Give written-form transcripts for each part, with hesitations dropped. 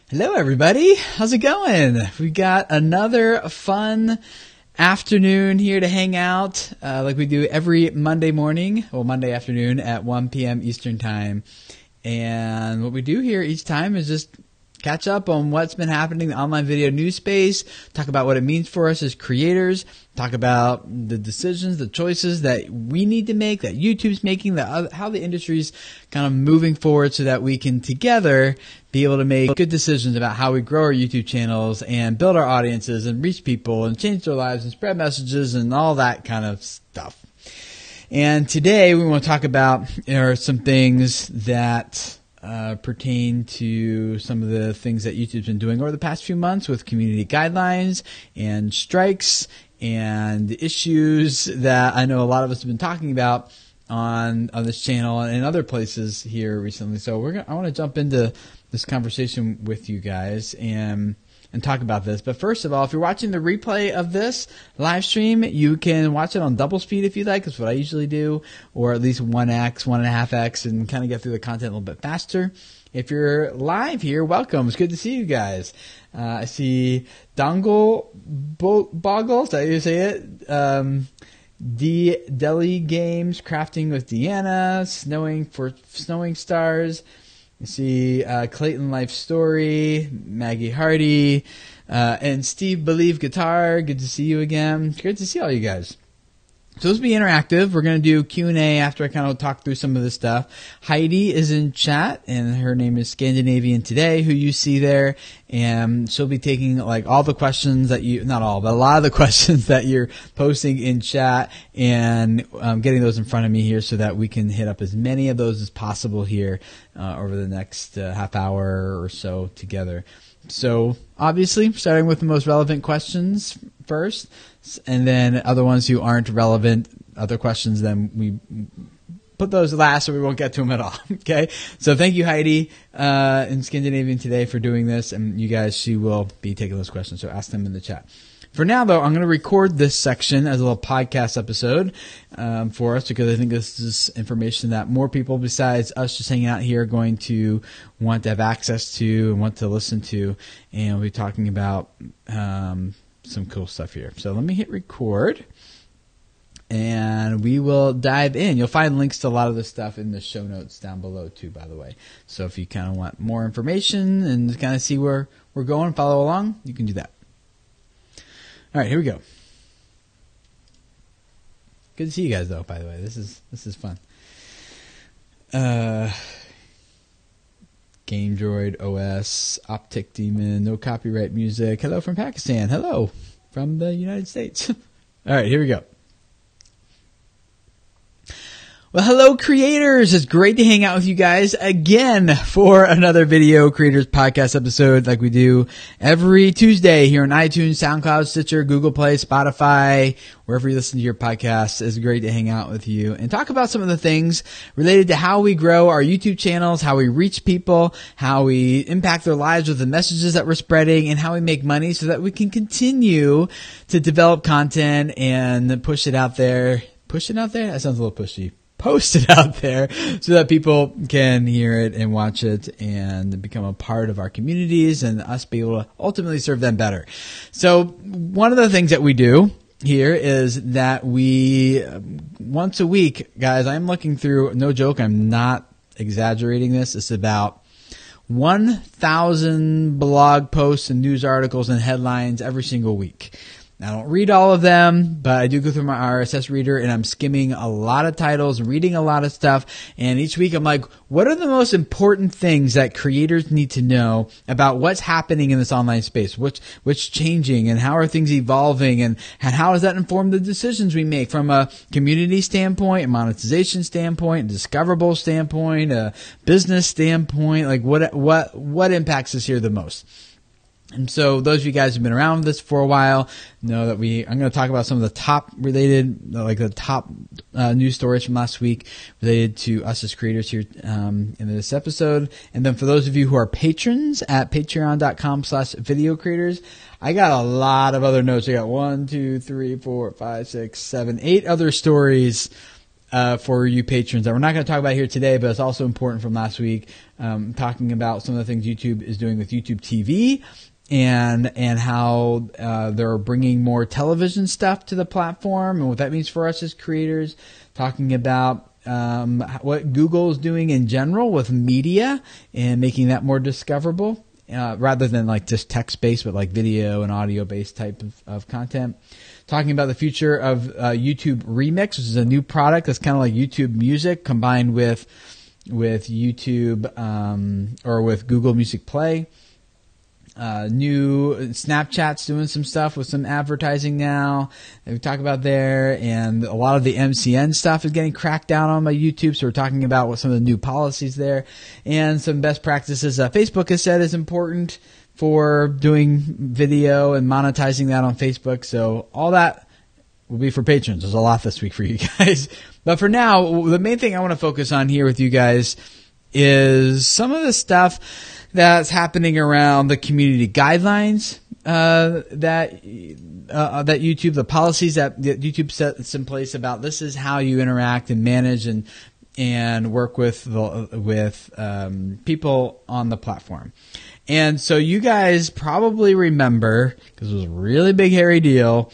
Hello, everybody. How's it going? We got another fun afternoon here to hang out like we do every Monday morning, well, Monday afternoon at 1 p.m. Eastern Time. And what we do here each time is just catch up on what's been happening in the online video news space, talk about what it means for us as creators, talk about the decisions, the choices that we need to make, that YouTube's making, how the industry's kind of moving forward so that we can together be able to make good decisions about how we grow our YouTube channels and build our audiences and reach people and change their lives and spread messages and all that kind of stuff. And today we want to talk about some things that pertain to some of the things that YouTube's been doing over the past few months with community guidelines and strikes and issues that I know a lot of us have been talking about on this channel and other places here recently. So I want to jump into this conversation with you guys and talk about this. But first of all, if you're watching the replay of this live stream, you can watch it on double speed if you like. That's what I usually do, or at least 1x, 1.5x, and kind of get through the content a little bit faster. If you're live here, welcome. It's good to see you guys. I see Dongle Boggle, is that how you say it? Deli Games, Crafting with Deanna, Snowing Stars. You see Clayton Life Story, Maggie Hardy, and Steve Believe Guitar. Good to see you again. It's great to see all you guys. So this will be interactive. We're going to do Q&A after I kind of talk through some of this stuff. Heidi is in chat, and her name is Scandinavian Today, who you see there. And she'll be taking like all the questions that not all, but a lot of the questions that you're posting in chat and getting those in front of me here so that we can hit up as many of those as possible here over the next half hour or so together. So obviously, starting with the most relevant questions first, and then other ones who aren't relevant, other questions, then we put those last so we won't get to them at all. Okay? So thank you, Heidi, in Scandinavian Today for doing this, and you guys, she will be taking those questions, so ask them in the chat. For now, though, I'm going to record this section as a little podcast episode for us because I think this is information that more people besides us just hanging out here are going to want to have access to and want to listen to. And we'll be talking about some cool stuff here. So let me hit record, and we will dive in. You'll find links to a lot of this stuff in the show notes down below, too, by the way. So if you kind of want more information and kind of see where we're going, follow along, you can do that. All right, here we go. Good to see you guys, though, by the way. This is fun. Game Droid OS, Optic Demon, No Copyright Music. Hello from Pakistan. Hello from the United States. All right, here we go. Well, hello, creators. It's great to hang out with you guys again for another Video Creators Podcast episode like we do every Tuesday here on iTunes, SoundCloud, Stitcher, Google Play, Spotify, wherever you listen to your podcasts. It's great to hang out with you and talk about some of the things related to how we grow our YouTube channels, how we reach people, how we impact their lives with the messages that we're spreading, and how we make money so that we can continue to develop content and push it out there. Push it out there? That sounds a little pushy. Post it out there so that people can hear it and watch it and become a part of our communities and us be able to ultimately serve them better. So one of the things that we do here is that we, once a week, guys, I'm looking through, no joke, I'm not exaggerating this, it's about 1,000 blog posts and news articles and headlines every single week. I don't read all of them, but I do go through my RSS reader and I'm skimming a lot of titles, reading a lot of stuff. And each week I'm like, what are the most important things that creators need to know about what's happening in this online space? What's changing and how are things evolving and how does that inform the decisions we make from a community standpoint, a monetization standpoint, a discoverable standpoint, a business standpoint? Like what impacts us here the most? And so those of you guys who've been around with this for a while know that I'm going to talk about some of the top related, like the top news stories from last week related to us as creators here in this episode. And then for those of you who are patrons at patreon.com/videocreators, I got a lot of other notes. I got 1, 2, 3, 4, 5, 6, 7, 8 other stories for you patrons that we're not going to talk about here today, but it's also important from last week, talking about some of the things YouTube is doing with YouTube TV and how they're bringing more television stuff to the platform and what that means for us as creators, talking about what Google is doing in general with media and making that more discoverable, rather than like just text-based, but like video and audio-based type of content. Talking about the future of YouTube Remix, which is a new product that's kind of like YouTube Music combined with YouTube or with Google Music Play. New Snapchat's doing some stuff with some advertising now that we talk about there, and a lot of the MCN stuff is getting cracked down on by YouTube, so we're talking about what some of the new policies there and some best practices Facebook has said is important for doing video and monetizing that on Facebook. So all that will be for patrons. There's a lot this week for you guys. But for now, the main thing I want to focus on here with you guys is some of the stuff that's happening around the community guidelines that YouTube, the policies that YouTube sets in place about this is how you interact and manage and work with people on the platform. And so you guys probably remember, because it was a really big hairy deal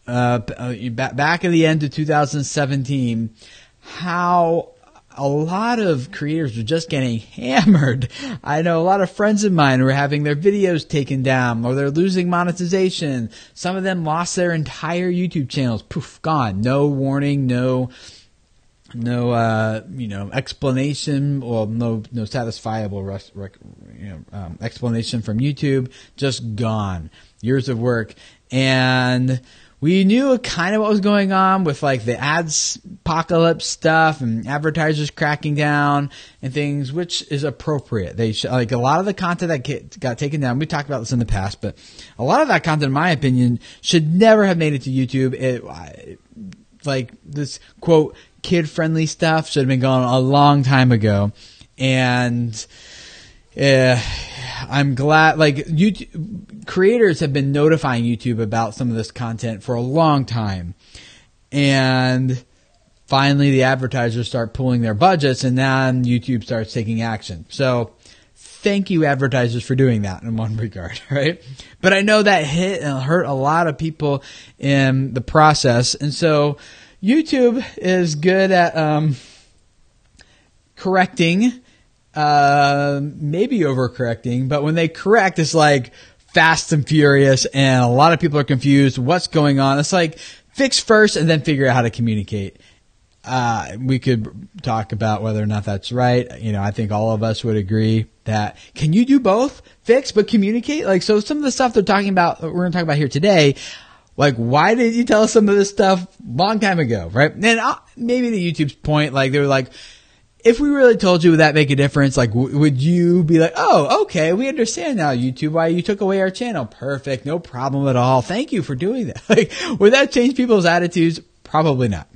back at the end of 2017, how a lot of creators were just getting hammered. I know a lot of friends of mine were having their videos taken down, or they're losing monetization. Some of them lost their entire YouTube channels. Poof, gone. No warning, no explanation, well, no satisfiable explanation from YouTube. Just gone. Years of work. And we knew kind of what was going on with like the ads apocalypse stuff and advertisers cracking down and things, which is appropriate. They like a lot of the content that got taken down. We talked about this in the past, but a lot of that content, in my opinion, should never have made it to YouTube. Like this quote kid-friendly stuff should have been gone a long time ago, and I'm glad, like, YouTube creators have been notifying YouTube about some of this content for a long time. And finally the advertisers start pulling their budgets, and then YouTube starts taking action. So thank you, advertisers, for doing that in one regard, right? But I know that hit and hurt a lot of people in the process. And so YouTube is good at correcting, maybe overcorrecting, but when they correct, it's like fast and furious, and a lot of people are confused. What's going on? It's like fix first and then figure out how to communicate. We could talk about whether or not that's right. I think all of us would agree that can you do both? Fix but communicate? Like, so some of the stuff they're talking about, we're going to talk about here today, like, why did you tell us some of this stuff long time ago, right? And maybe to YouTube's point, like, they were like, if we really told you, would that make a difference? Like, would you be like, oh, okay, we understand now, YouTube, why you took away our channel. Perfect. No problem at all. Thank you for doing that. Like, would that change people's attitudes? Probably not.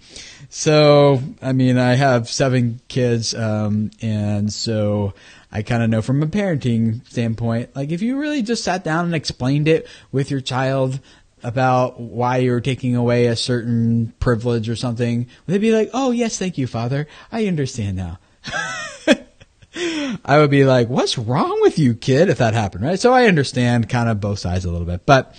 So, I mean, I have 7 kids, and so I kind of know from a parenting standpoint, like, if you really just sat down and explained it with your child about why you're taking away a certain privilege or something, they'd be like, oh, yes, thank you, Father. I understand now. I would be like, what's wrong with you, kid, if that happened, right? So I understand kind of both sides a little bit. But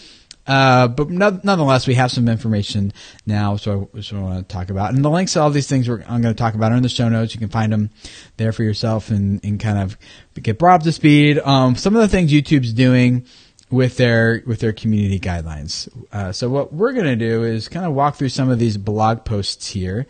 nonetheless, we have some information now, so I want to talk about. And the links to all these things I'm going to talk about are in the show notes. You can find them there for yourself and kind of get brought up to speed. Some of the things YouTube's doing with their community guidelines. So what we're going to do is kind of walk through some of these blog posts here.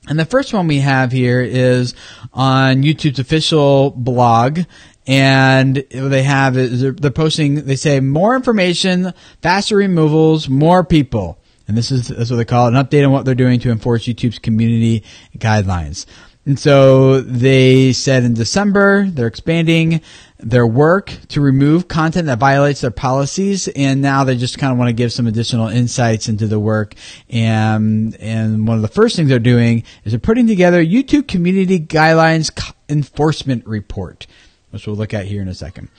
And the first one we have here is on YouTube's official blog. And they're posting, they say more information, faster removals, more people. And that's what they call it, an update on what they're doing to enforce YouTube's community guidelines. And so they said in December, they're expanding their work to remove content that violates their policies. And now they just kind of want to give some additional insights into the work. And one of the first things they're doing is they're putting together YouTube Community Guidelines Enforcement Report. which we'll look at here in a second.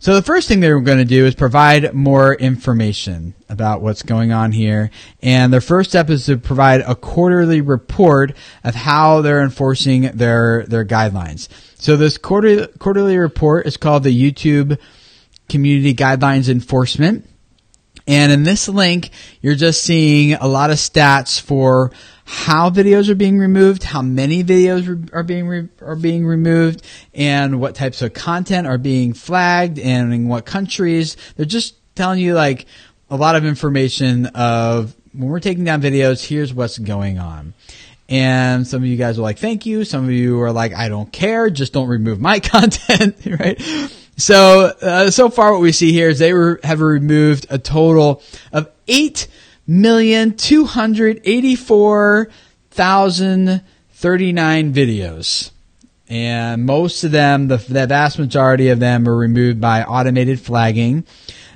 So the first thing they're going to do is provide more information about what's going on here. And their first step is to provide a quarterly report of how they're enforcing their guidelines. So this quarterly report is called the YouTube Community Guidelines Enforcement. And in this link, you're just seeing a lot of stats for how videos are being removed, how many videos are being removed, and what types of content are being flagged, and in what countries. They're just telling you like a lot of information of when we're taking down videos, here's what's going on. And some of you guys are like, thank you. Some of you are like, I don't care. Just don't remove my content, right? So far what we see here is they have removed a total of 8,284,039 videos. And most of them, the vast majority of them are removed by automated flagging.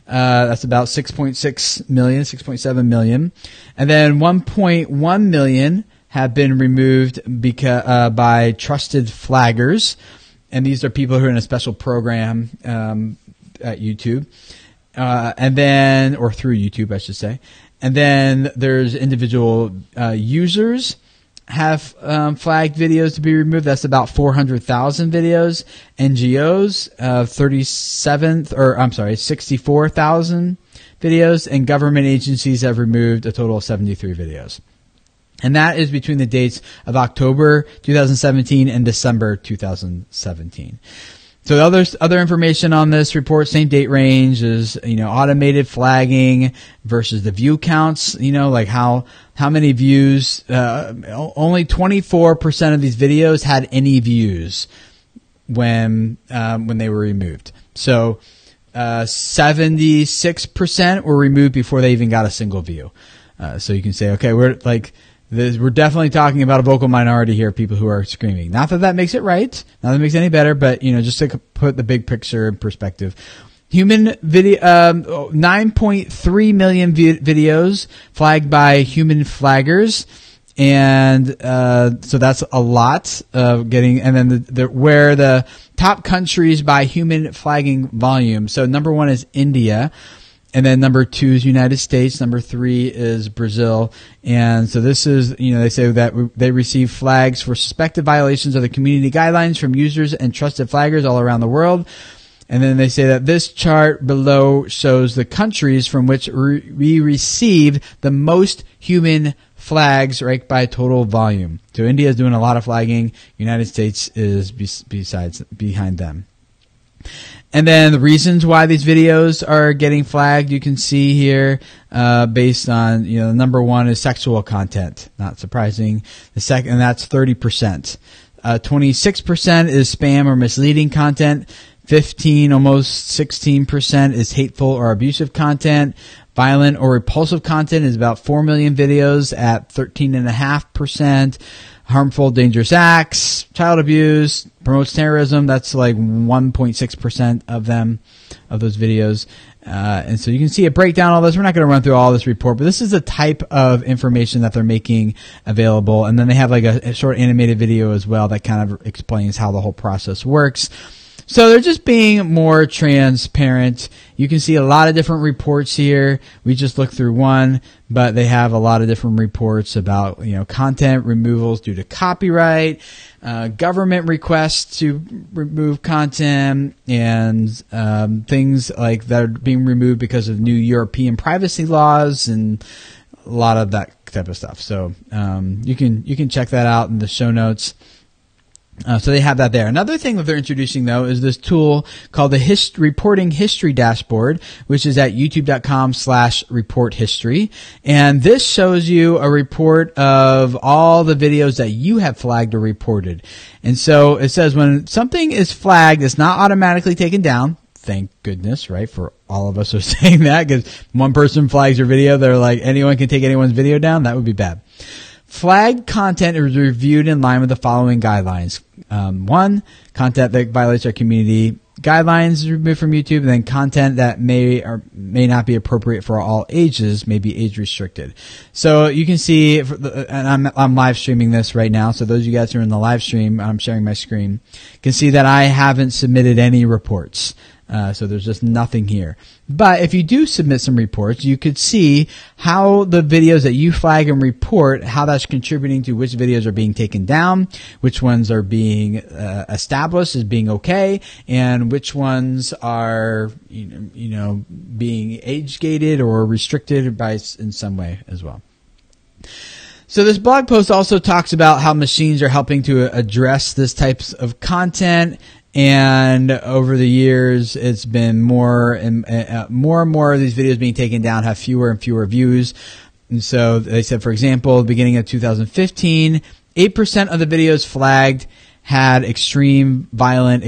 That's about 6.6 million, 6.7 million. And then 1.1 million have been removed by trusted flaggers. And these are people who are in a special program at YouTube, and then, or through YouTube, I should say. And then there's individual users have flagged videos to be removed. That's about 400,000 videos. NGOs, 64,000 videos, and government agencies have removed a total of 73 videos. And that is between the dates of October 2017 and December 2017. So other information on this report, same date range, is, automated flagging versus the view counts, like how many views, only 24% of these videos had any views when they were removed. So, 76% were removed before they even got a single view. So you can say, okay, we're definitely talking about a vocal minority here, people who are screaming. Not that makes it right, not that it makes it any better, but just to put the big picture in perspective. Human video, 9.3 million videos flagged by human flaggers, and so that's a lot of getting. And then where the top countries by human flagging volume. So number 1 is India. And then number 2 is United States. Number 3 is Brazil. And so this is, they say that they receive flags for suspected violations of the community guidelines from users and trusted flaggers all around the world. And then they say that this chart below shows the countries from which we received the most human flags, right, by total volume. So India is doing a lot of flagging. United States is behind them. And then the reasons why these videos are getting flagged, you can see here, based on, number 1 is sexual content. Not surprising. The second, and that's 30%. 26% is spam or misleading content. 15, almost 16% is hateful or abusive content. Violent or repulsive content is about 4 million videos at 13.5%. Harmful, dangerous acts, child abuse, promotes terrorism. That's like 1.6% of them, of those videos. And so you can see a breakdown of all this. We're not going to run through all this report, but this is the type of information that they're making available. And then they have like a short animated video as well that kind of explains how the whole process works. So they're just being more transparent. You can see a lot of different reports here. We just looked through one, but they have a lot of different reports about, content removals due to copyright, government requests to remove content, and things like that are being removed because of new European privacy laws and a lot of that type of stuff. So you can check that out in the show notes. So they have that there. Another thing that they're introducing, though, is this tool called the Reporting History Dashboard, which is at youtube.com/report history. And this shows you a report of all the videos that you have flagged or reported. And so it says when something is flagged, it's not automatically taken down. Thank goodness, right? For all of us are saying that, because one person flags your video, they're like, anyone can take anyone's video down. That would be bad. Flagged content is reviewed in line with the following guidelines. 1, content that violates our community guidelines removed from YouTube, and then content that may or may not be appropriate for all ages may be age restricted. So you can see, and I'm live streaming this right now. So those of you guys who are in the live stream, I'm sharing my screen, can see that I haven't submitted any reports. So there's just nothing here. But if you do submit some reports, you could see how the videos that you flag and report, how that's contributing to which videos are being taken down, which ones are being established as being okay, and which ones are being age gated or restricted in some way as well. So this blog post also talks about how machines are helping to address this types of content. And over the years, it's been more and more of these videos being taken down have fewer and fewer views. And so they said, for example, beginning of 2015, 8% of the videos flagged had violent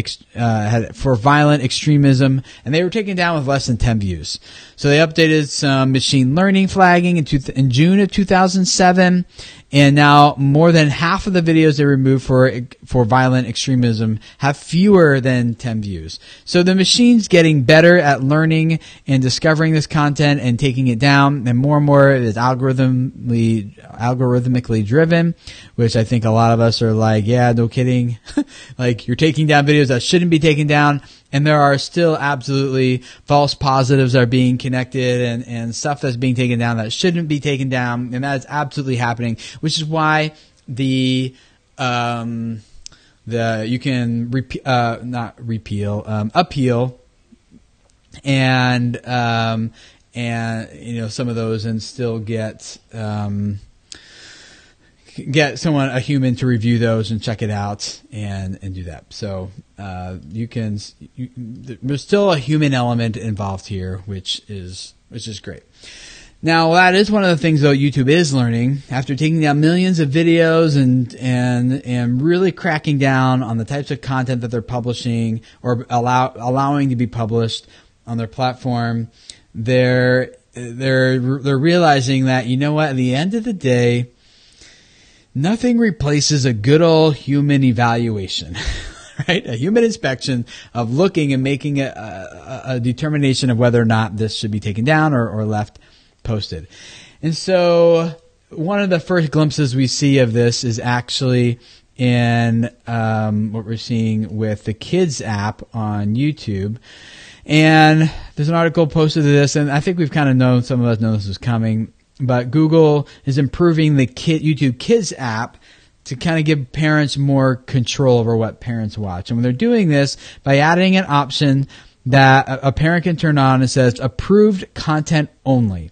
extremism, and they were taken down with less than 10 views. So they updated some machine learning flagging in June of 2007, and now more than half of the videos they removed for violent extremism have fewer than 10 views. So the machine's getting better at learning and discovering this content and taking it down, and more it is algorithmically driven, which I think a lot of us are like, yeah, no kidding. Like, you're taking down videos that shouldn't be taken down, and there are still absolutely false positives that are being connected and stuff that's being taken down that shouldn't be taken down, and that is absolutely happening, which is why you can appeal and some of those and still get a human to review those and check it out and do that. So there's still a human element involved here, which is great. Now, that is one of the things, though, YouTube is learning after taking down millions of videos and really cracking down on the types of content that they're publishing or allowing to be published on their platform. They're realizing that, you know what, at the end of the day, nothing replaces a good old human evaluation, right? A human inspection of looking and making a determination of whether or not this should be taken down or left posted. And so one of the first glimpses we see of this is actually in what we're seeing with the Kids app on YouTube. And there's an article posted to this, and I think we've kind of known, some of us know this was coming, but Google is improving the YouTube Kids app to kind of give parents more control over what parents watch. And when they're doing this, by adding an option that a parent can turn on, it says approved content only.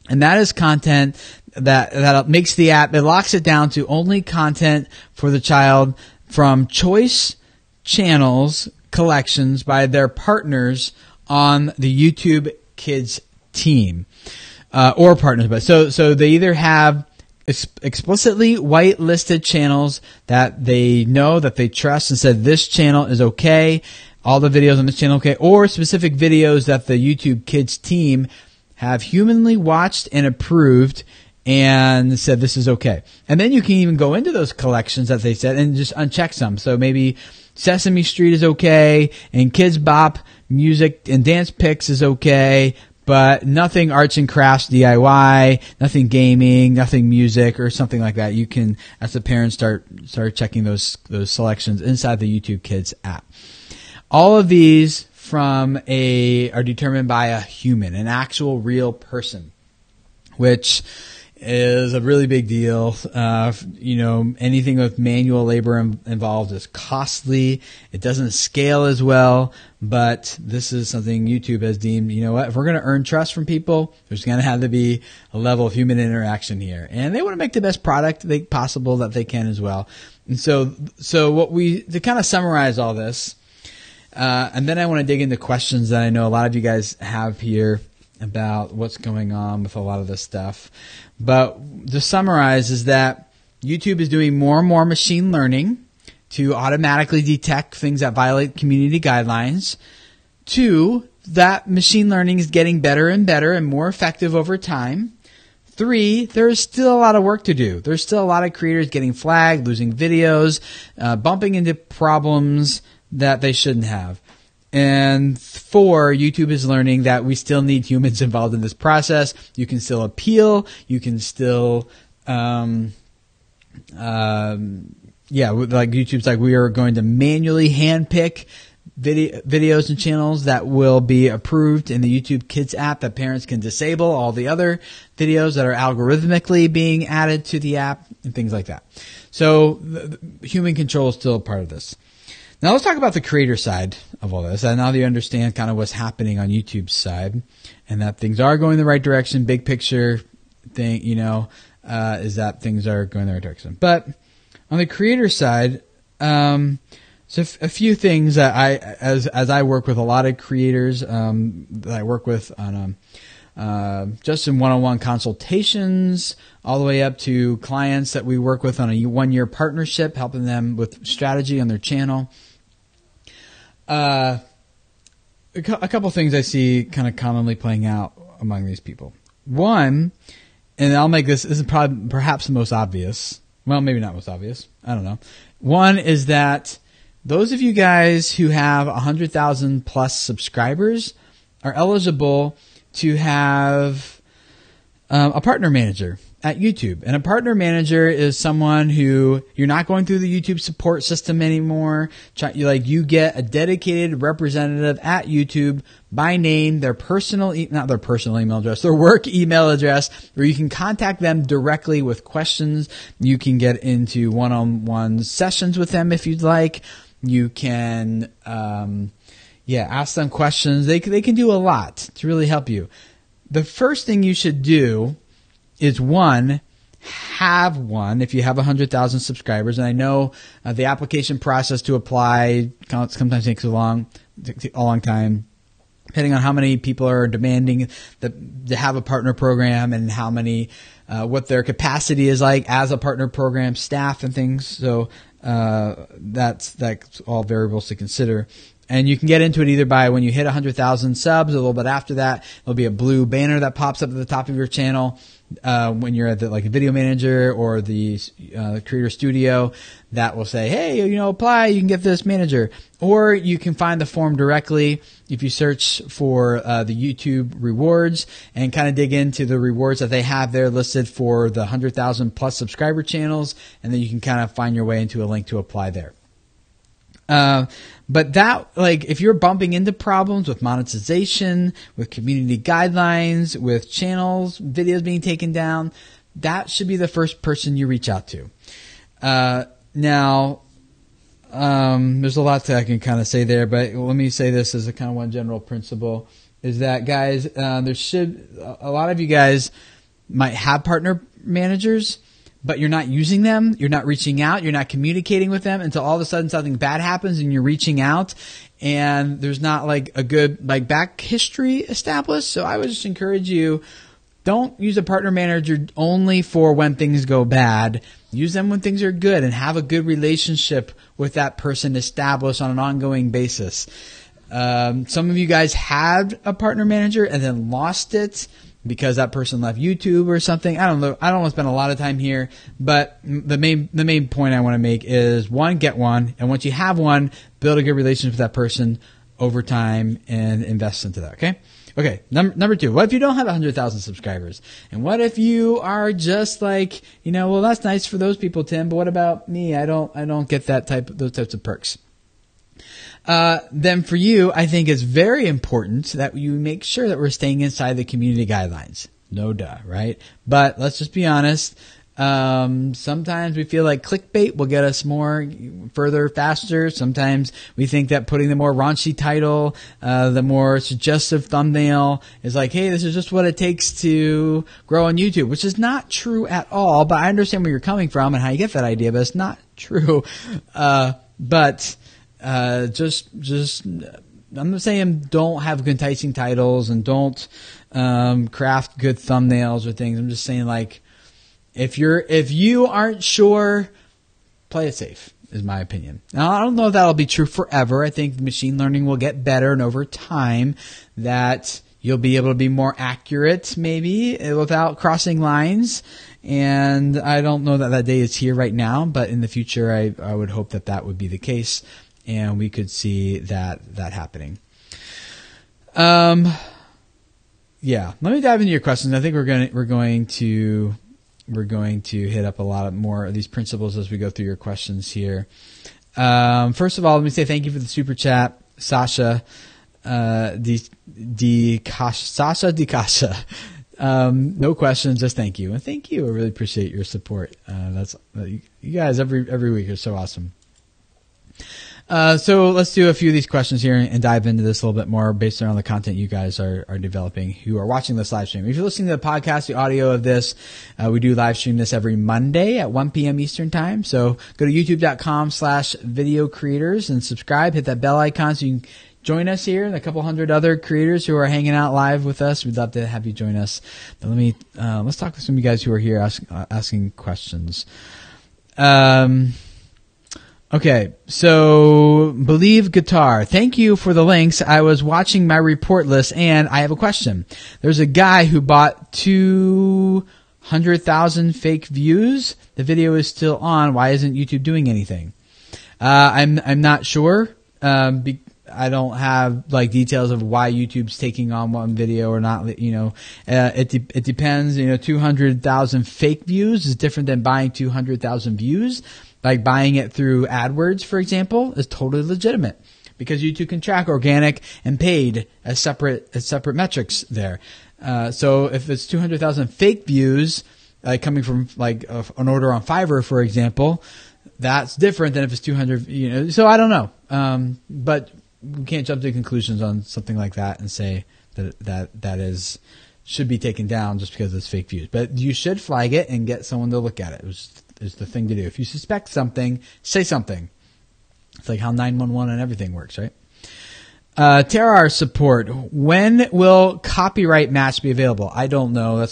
And that is content that makes the app, it locks it down to only content for the child from choice channels collections by their partners on the YouTube Kids team. Or partners, but so they either have explicitly whitelisted channels that they know, that they trust, and said this channel is okay, all the videos on this channel okay, or specific videos that the YouTube Kids team have humanly watched and approved and said this is okay. And then you can even go into those collections that they said and just uncheck some. So maybe Sesame Street is okay, and Kids Bop music and dance pics is okay, but nothing arts and crafts DIY, nothing gaming, nothing music or something like that. You can, as a parent, start checking those selections inside the YouTube Kids app. All of these are determined by a human, an actual real person, which is a really big deal. Anything with manual labor involved is costly. It doesn't scale as well, but this is something YouTube has deemed, you know what, if we're going to earn trust from people, there's going to have to be a level of human interaction here. And they want to make the best product possible that they can as well. And so to kind of summarize all this, and then I want to dig into questions that I know a lot of you guys have here about what's going on with a lot of this stuff. But to summarize is that YouTube is doing more and more machine learning to automatically detect things that violate community guidelines. 2, that machine learning is getting better and better and more effective over time. 3, there is still a lot of work to do. There's still a lot of creators getting flagged, losing videos, bumping into problems that they shouldn't have. And 4, YouTube is learning that we still need humans involved in this process. You can still appeal. You can still, like YouTube's like, we are going to manually handpick videos and channels that will be approved in the YouTube Kids app that parents can disable all the other videos that are algorithmically being added to the app and things like that. So the human control is still a part of this. Now let's talk about the creator side of all this. And now that you understand kind of what's happening on YouTube's side and that things are going the right direction, big picture thing, is that things are going the right direction. But on the creator side, so a few things that as I work with a lot of creators, that I work with on, just in one-on-one consultations, all the way up to clients that we work with on a 1-year partnership, helping them with strategy on their channel. A couple things I see kind of commonly playing out among these people. One, and I'll make this is perhaps the most obvious. Well, maybe not most obvious. I don't know. One is that those of you guys who have 100,000 plus subscribers are eligible to have a partner manager at YouTube. And a partner manager is someone who you're not going through the YouTube support system anymore. You get a dedicated representative at YouTube by name, their not their personal email address, their work email address, where you can contact them directly with questions. You can get into one-on-one sessions with them if you'd like. You can, ask them questions. They can do a lot to really help you. The first thing you should do is have one if you have 100,000 subscribers. And I know the application process to apply sometimes takes a long time, depending on how many people are demanding to have a partner program and how many, what their capacity is like as a partner program staff and things. So that's all variables to consider. And you can get into it either by when you hit 100,000 subs, a little bit after that, there'll be a blue banner that pops up at the top of your channel when you're at the video manager or the creator studio that will say, hey, apply, you can get this manager. Or you can find the form directly if you search for the YouTube rewards and kind of dig into the rewards that they have there listed for the 100,000 plus subscriber channels, and then you can kind of find your way into a link to apply there. But that, if you're bumping into problems with monetization, with community guidelines, with channels, videos being taken down, that should be the first person you reach out to. Now, there's a lot that I can kind of say there, but let me say this as a kind of one general principle is that, guys, a lot of you guys might have partner managers, but you're not using them, you're not reaching out, you're not communicating with them until all of a sudden something bad happens and you're reaching out and there's not a good back history established. So I would just encourage you, don't use a partner manager only for when things go bad. Use them when things are good and have a good relationship with that person established on an ongoing basis. Some of you guys had a partner manager and then lost it because that person left YouTube or something. I don't know. I don't want to spend a lot of time here, but the main point I want to make is get one. And once you have one, build a good relationship with that person over time and invest into that. Okay. Number 2, what if you don't have 100,000 subscribers? And what if you are just well, that's nice for those people, Tim, but what about me? I don't get those types of perks. Then for you, I think it's very important that you make sure that we're staying inside the community guidelines. No duh, right? But let's just be honest. Sometimes we feel like clickbait will get us further, faster. Sometimes we think that putting the more raunchy title, the more suggestive thumbnail is hey, this is just what it takes to grow on YouTube, which is not true at all. But I understand where you're coming from and how you get that idea, but it's not true. I'm not saying don't have enticing titles and don't craft good thumbnails or things. I'm just saying if you aren't sure, play it safe is my opinion. Now I don't know if that'll be true forever. I think machine learning will get better, and over time that you'll be able to be more accurate maybe without crossing lines. And I don't know that day is here right now, but in the future I would hope that would be the case. and we could see that happening. Yeah, let me dive into your questions. I think we're going to hit up a lot more of these principles as we go through your questions here. First of all, let me say thank you for the super chat, Sasha Kasha. No questions, just thank you. And thank you. I really appreciate your support. You guys every week are so awesome. So let's do a few of these questions here and dive into this a little bit more based on the content you guys are developing who are watching this live stream. If you're listening to the podcast, the audio of this, we do live stream this every Monday at 1 p.m. Eastern time. So go to youtube.com/video creators and subscribe, hit that bell icon so you can join us here and a couple hundred other creators who are hanging out live with us. We'd love to have you join us. But let's talk to some of you guys who are here asking questions. Okay, so Believe Guitar, thank you for the links. I was watching my report list and I have a question. There's a guy who bought 200,000 fake views. The video is still on. Why isn't YouTube doing anything? I'm not sure. I don't have details of why YouTube's taking on one video or not. It depends. 200,000 fake views is different than buying 200,000 views. Like buying it through AdWords, for example, is totally legitimate because YouTube can track organic and paid as separate metrics there. So if it's 200,000 fake views, coming from an order on Fiverr, for example, that's different than if it's 200. So I don't know, but we can't jump to conclusions on something like that and say that should be taken down just because it's fake views. But you should flag it and get someone to look at it. Is the thing to do. If you suspect something, say something. It's like how 911 and everything works, right? Terrar support. When will copyright match be available? I don't know. I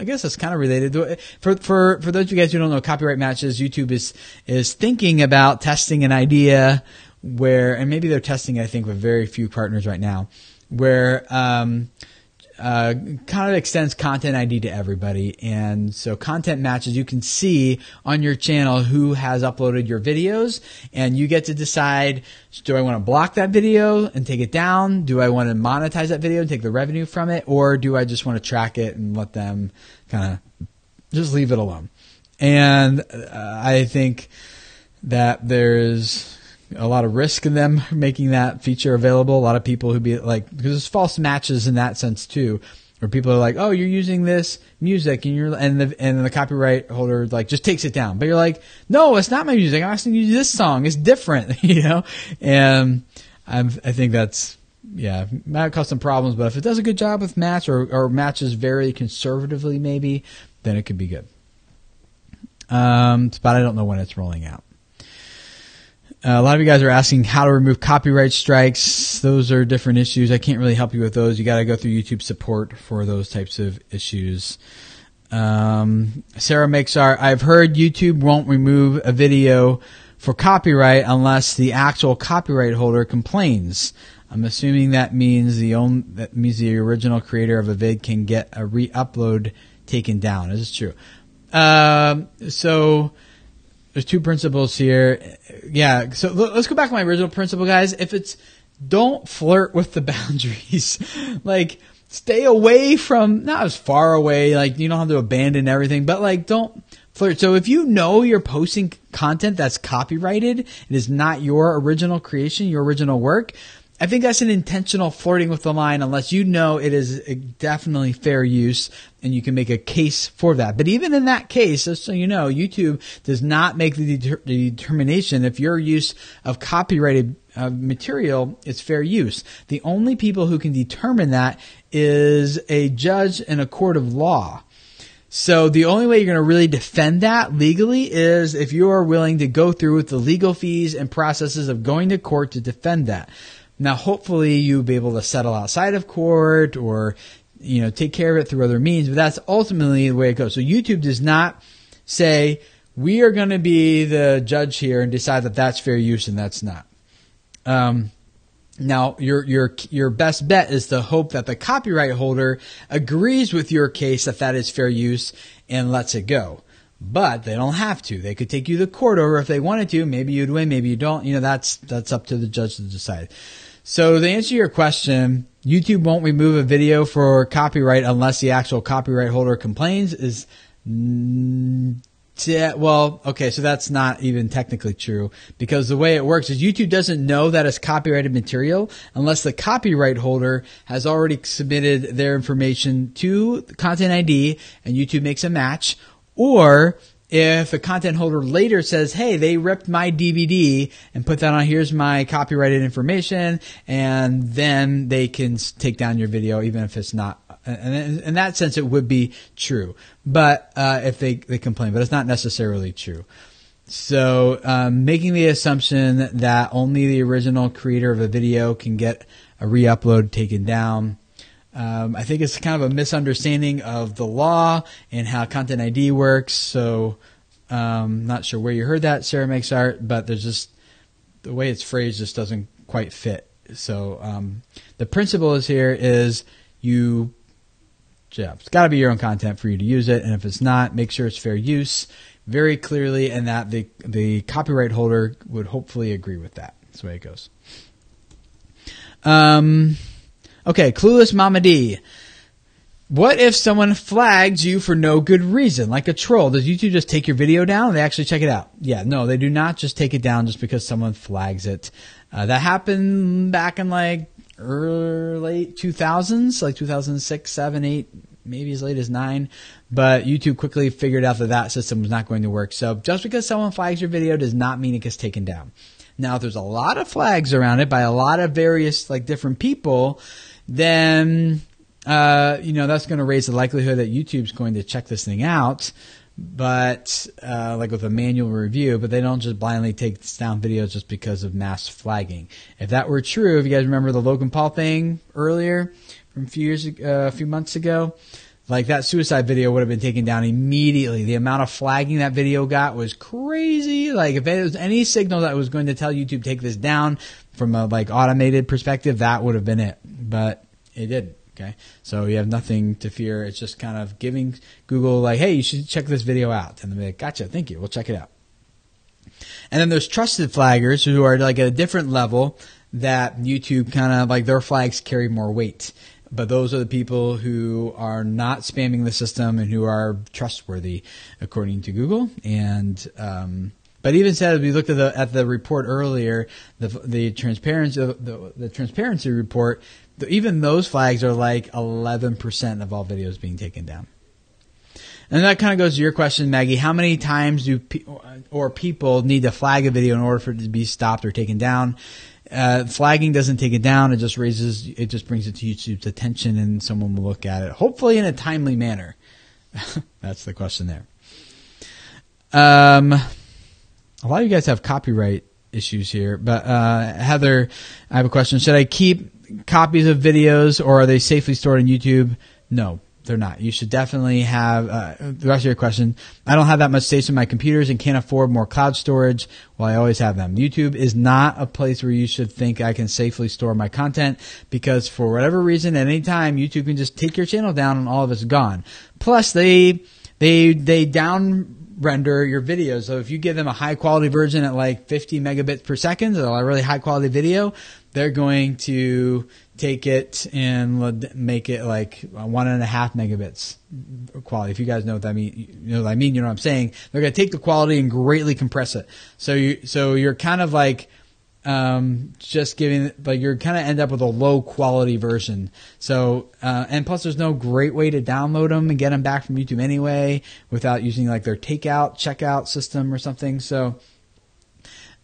guess that's kind of related. For those of you guys who don't know, copyright matches, YouTube is thinking about testing an idea where, and maybe they're testing, I think, with very few partners right now, where, kind of extends content ID to everybody. And so content matches, you can see on your channel who has uploaded your videos and you get to decide, do I want to block that video and take it down? Do I want to monetize that video and take the revenue from it? Or do I just want to track it and let them kind of just leave it alone? And I think that there's a lot of risk in them making that feature available. A lot of people who be because there's false matches in that sense too, where people are like, oh, you're using this music and the copyright holder just takes it down. But you're like, no, it's not my music. I'm asking you to use this song. It's different, And I think that's, might cause some problems, but if it does a good job with match or matches very conservatively maybe, then it could be good. But I don't know when it's rolling out. A lot of you guys are asking how to remove copyright strikes. Those are different issues. I can't really help you with those. You got to go through YouTube support for those types of issues. Sarah Makesar, I've heard YouTube won't remove a video for copyright unless the actual copyright holder complains. I'm assuming that means the original creator of a vid can get a re-upload taken down. Is this true? So there's two principles here. Yeah, so let's go back to my original principle, guys. If it's, don't flirt with the boundaries. Stay away from, not as far away, you don't have to abandon everything, but don't flirt. So if you know you're posting content that's copyrighted, it is not your original creation, your original work, I think that's an intentional flirting with the line unless you know it is definitely fair use and you can make a case for that. But even in that case, just so you know, YouTube does not make the determination if your use of copyrighted material is fair use. The only people who can determine that is a judge in a court of law. So the only way you're going to really defend that legally is if you are willing to go through with the legal fees and processes of going to court to defend that. Now, hopefully you'll be able to settle outside of court or, take care of it through other means, but that's ultimately the way it goes. So YouTube does not say, we are going to be the judge here and decide that that's fair use and that's not. Now, your best bet is to hope that the copyright holder agrees with your case that is fair use and lets it go. but they don't have to. They could take you to court over if they wanted to. Maybe you'd win, maybe you don't. That's up to the judge to decide. So to answer your question, YouTube won't remove a video for copyright unless the actual copyright holder complains well, okay, so that's not even technically true, because the way it works is YouTube doesn't know that it's copyrighted material unless the copyright holder has already submitted their information to the Content ID and YouTube makes a match, or if the content holder later says, hey, they ripped my DVD and put that on, here's my copyrighted information, and then they can take down your video even if it's not. And in that sense, it would be true. But if they complain, but it's not necessarily true. So making the assumption that only the original creator of a video can get a re-upload taken down, I think it's kind of a misunderstanding of the law and how Content ID works. So not sure where you heard that, Sarah Makes Art, but there's just the way it's phrased just doesn't quite fit. So the principle is it's got to be your own content for you to use it, and if it's not, make sure it's fair use very clearly, and that the copyright holder would hopefully agree with that. That's the way it goes. Okay, Clueless Mama D. What if someone flags you for no good reason, like a troll? Does YouTube just take your video down, or they actually check it out? Yeah, no, they do not just take it down just because someone flags it. That happened back in late 2000s, like 2006, 7, 8, maybe as late as 9. But YouTube quickly figured out that system was not going to work. So just because someone flags your video does not mean it gets taken down. Now, if there's a lot of flags around it by a lot of various different people, then that's going to raise the likelihood that YouTube's going to check this thing out. But with a manual review, but they don't just blindly take down videos just because of mass flagging. If that were true, if you guys remember the Logan Paul thing earlier from a few months ago, that suicide video would have been taken down immediately. The amount of flagging that video got was crazy. If there was any signal that was going to tell YouTube take this down from a automated perspective, that would have been it. But it didn't. Okay, so you have nothing to fear. It's just kind of giving Google hey, you should check this video out. And they'll be like, gotcha, thank you, we'll check it out. And then there's trusted flaggers who are at a different level that YouTube kind of their flags carry more weight. But those are the people who are not spamming the system and who are trustworthy according to Google. And but even said, we looked at the report earlier, the transparency report. Even those flags are 11% of all videos being taken down. And that kind of goes to your question, Maggie. How many times do people need to flag a video in order for it to be stopped or taken down? Flagging doesn't take it down. It just brings it to YouTube's attention, and someone will look at it, hopefully in a timely manner. That's the question there. A lot of you guys have copyright issues here, but Heather, I have a question. Should I keep copies of videos, or are they safely stored on YouTube? No, they're not. You should definitely have the rest of your question. I don't have that much space in my computers and can't afford more cloud storage. Well, I always have them. YouTube is not a place where you should think I can safely store my content, because for whatever reason, at any time, YouTube can just take your channel down and all of it's gone. Plus, they down render your videos. So if you give them a high quality version at 50 megabits per second, or a really high quality video, they're going to take it and make it 1.5 megabits quality. If you guys know what that means, you know what I'm saying. They're going to take the quality and greatly compress it. So you're kind of just giving, you're kind of end up with a low quality version. So, and plus there's no great way to download them and get them back from YouTube anyway without using their checkout system or something. So,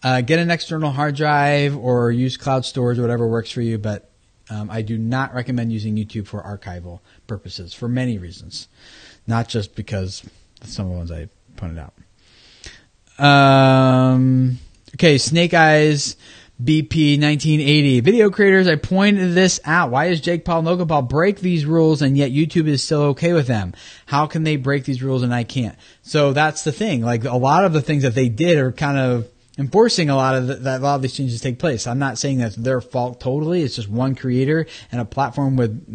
get an external hard drive or use cloud storage, whatever works for you. But, I do not recommend using YouTube for archival purposes for many reasons, not just because of some of the ones I pointed out. Okay, Snake Eyes BP 1980. Video creators, I pointed this out. Why does Jake Paul and Logan Paul break these rules and yet YouTube is still okay with them? How can they break these rules and I can't? So that's the thing. A lot of the things that they did are kind of enforcing a lot of these changes take place. I'm not saying that's their fault totally. It's just one creator and a platform with,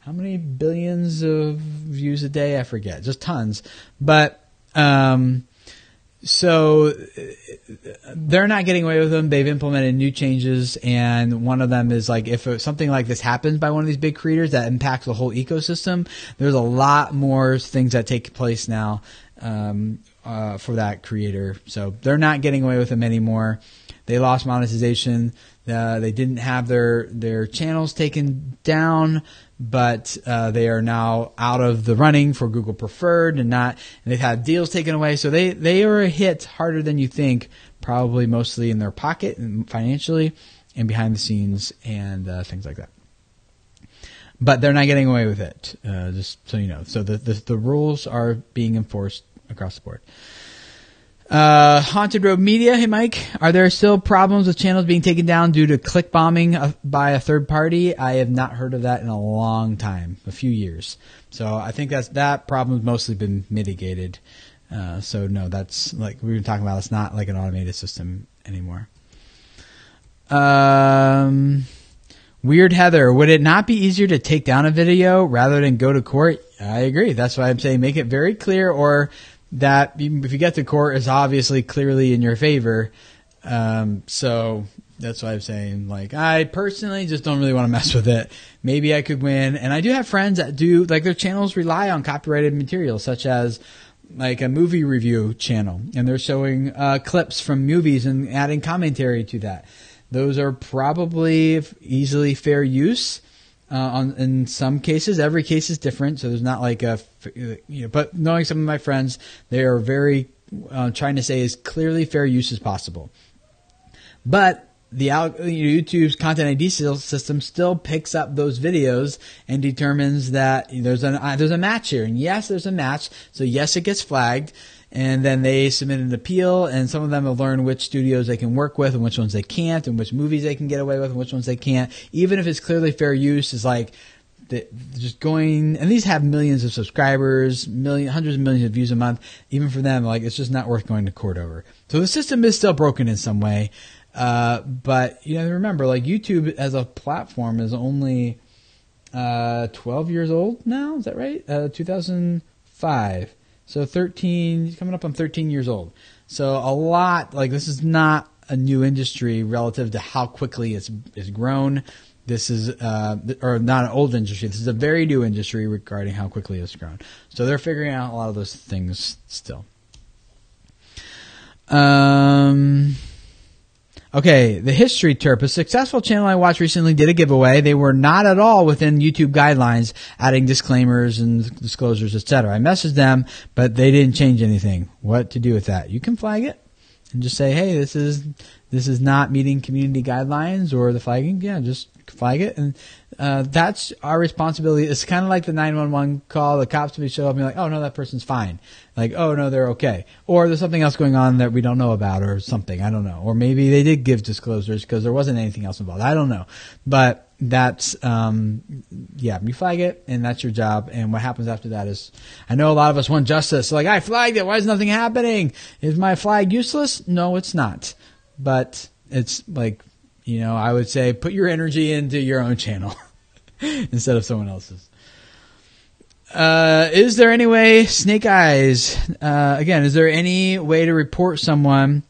how many billions of views a day? I forget. Just tons. But So they're not getting away with them. They've implemented new changes, and one of them is like if something like this happens by one of these big creators that impacts the whole ecosystem, there's a lot more things that take place now for that creator. So they're not getting away with them anymore. They lost monetization. They didn't have their channels taken down, but they are now out of the running for Google Preferred, and they've had deals taken away. So they are hit harder than you think, probably mostly in their pocket and financially and behind the scenes and things like that. But they're not getting away with it, just so you know. So the rules are being enforced across the board. Haunted Road Media. Hey, Mike, are there still problems with channels being taken down due to click bombing by a third party? I have not heard of that in a long time, a few years. So I think that problem's mostly been mitigated. So no, that's like we were talking about. It's not like an automated system anymore. Weird Heather, would it not be easier to take down a video rather than go to court? I agree. That's why I'm saying make it very clear, or that if you get to court, it's obviously clearly in your favor. So that's why I'm saying, like, I personally just don't really want to mess with it. Maybe I could win. And I do have friends that do, like, their channels rely on copyrighted material, such as like a movie review channel. And they're showing clips from movies and adding commentary to that. Those are probably easily fair use. In some cases, every case is different, so there's not like but knowing some of my friends, they are very trying to say as clearly fair use as possible. But YouTube's content ID system still picks up those videos and determines that there's a match here, and yes, there's a match, so yes, it gets flagged. And then they submit an appeal, and some of them will learn which studios they can work with and which ones they can't, and which movies they can get away with and which ones they can't. Even if it's clearly fair use, is like just going, and these have millions of subscribers, hundreds of millions of views a month. Even for them, like, it's just not worth going to court over. So the system is still broken in some way. But remember, like, YouTube as a platform is only 12 years old now. Is that right? 2005. So 13, coming up on 13 years old. So a lot, like, this is not a new industry relative to how quickly it's grown. This is, or not an old industry. This is a very new industry regarding how quickly it's grown. So they're figuring out a lot of those things still. Okay, the History Terp, a successful channel I watched recently, did a giveaway. They were not at all within YouTube guidelines, adding disclaimers and disclosures, etc. I messaged them, but they didn't change anything. What to do with that? You can flag it and just say, hey, this is not meeting community guidelines or the flagging. Yeah, just flag it. And that's our responsibility. It's kind of like the 911 call. The cops will show up and be like, oh, no, that person's fine. Like, oh, no, they're okay. Or there's something else going on that we don't know about or something. I don't know. Or maybe they did give disclosures because there wasn't anything else involved. I don't know. But that's, you flag it, and that's your job. And what happens after that is, I know a lot of us want justice. So like, I flagged it. Why is nothing happening? Is my flag useless? No, it's not. But it's like, I would say put your energy into your own channel instead of someone else's. Is there any way, Snake Eyes, again, is there any way to report someone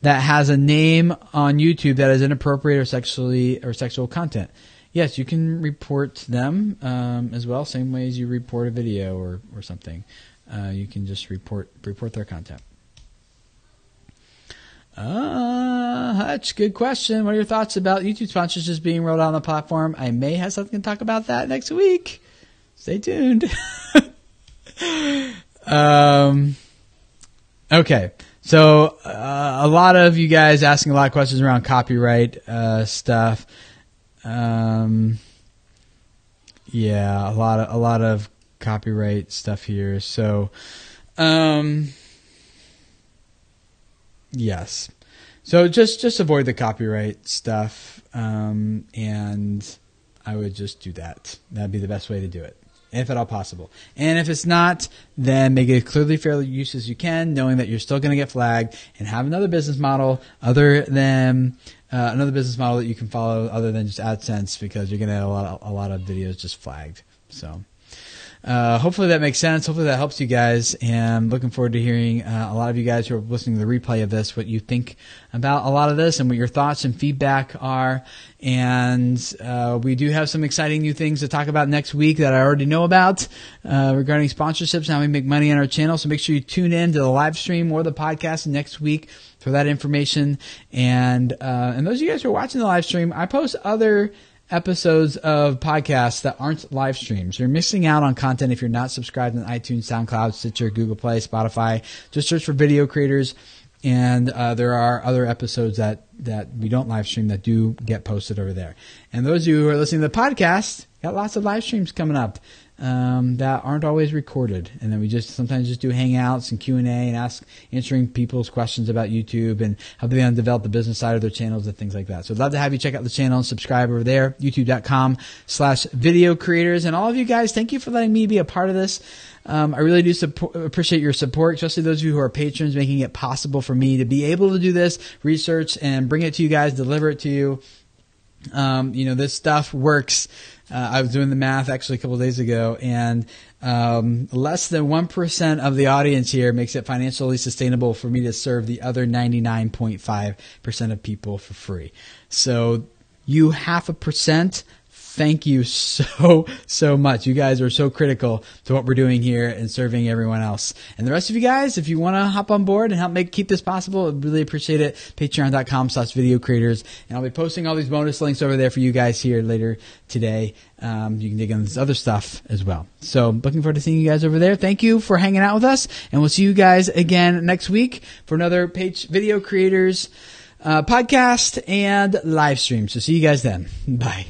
that has a name on YouTube that is inappropriate or sexual content? Yes, you can report them as well, same way as you report a video or something. You can just report their content. Hutch, good question. What are your thoughts about YouTube sponsorships being rolled out on the platform? I may have something to talk about that next week. Stay tuned. Okay. So, a lot of you guys asking a lot of questions around copyright, stuff. A lot of copyright stuff here. So, yes. So just avoid the copyright stuff, and I would just do that. That'd be the best way to do it, if at all possible. And if it's not, then make it clearly fair use as you can, knowing that you're still going to get flagged, and have another business model other than that you can follow other than just AdSense, because you're going to have a lot of videos just flagged. So. hopefully that makes sense. Hopefully that helps you guys. And looking forward to hearing a lot of you guys who are listening to the replay of this, what you think about a lot of this and what your thoughts and feedback are. And we do have some exciting new things to talk about next week that I already know about regarding sponsorships and how we make money on our channel. So make sure you tune in to the live stream or the podcast next week for that information. And those of you guys who are watching the live stream, I post other episodes of podcasts that aren't live streams. You're missing out on content if you're not subscribed on iTunes, SoundCloud, Stitcher, Google Play, Spotify. Just search for Video Creators. And there are other episodes that we don't live stream that do get posted over there. And those of you who are listening to the podcast, got lots of live streams coming up that aren't always recorded. And then we sometimes do hangouts and Q&A and answering people's questions about YouTube and helping them develop the business side of their channels and things like that. So I'd love to have you check out the channel and subscribe over there, youtube.com/video creators. And all of you guys, thank you for letting me be a part of this. I really do appreciate your support, especially those of you who are patrons, making it possible for me to be able to do this research and bring it to you guys, deliver it to you. This stuff works. I was doing the math actually a couple of days ago, and less than 1% of the audience here makes it financially sustainable for me to serve the other 99.5% of people for free. So you 0.5%. Thank you so much. You guys are so critical to what we're doing here and serving everyone else. And the rest of you guys, if you want to hop on board and help keep this possible, I'd really appreciate it. Patreon.com/video creators. And I'll be posting all these bonus links over there for you guys here later today. You can dig on this other stuff as well. So looking forward to seeing you guys over there. Thank you for hanging out with us. And we'll see you guys again next week for another Video Creators podcast and live stream. So see you guys then. Bye.